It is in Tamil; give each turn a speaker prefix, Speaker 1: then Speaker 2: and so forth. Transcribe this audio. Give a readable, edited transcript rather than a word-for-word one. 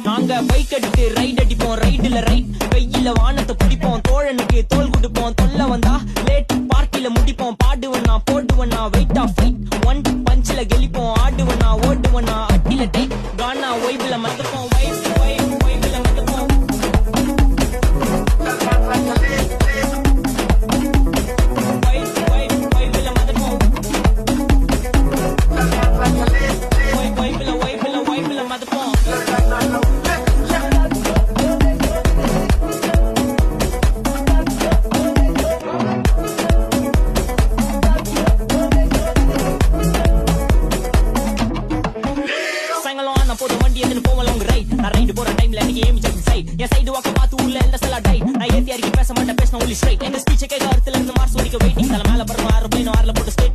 Speaker 1: நாங்க பைக் எடுத்து ரைட் அடிப்போம், ரைடுல ரைட் கையில வானத்தை பிடிப்போம், தோழனுக்கு தோல் கொடுப்போம், தொல்ல வந்தா லேட் பார்ட்டில முடிப்போம், பாடுவண்ணா போடுவண்ணா வெயிட் ஆஃப் ஃபைட் ஒன் பஞ்சில கெளிப்போம், ஆடுவண்ணா ஓடுவண்ணா அட்டில டைட் கானா வைப்ல மத்தப்போம், வைப்ல மத்தப்போம். பேச மாட்டேன், பேச ஒன்லி ஸ்ட்ரைட். எங்க ஸ்பீச் கேட்க அர்த்தல இருந்து மார்ஸ் வரைக்கும் வெயிட்டிங். தல மேல பரமா ஆறு போட்டு ஸ்டேட்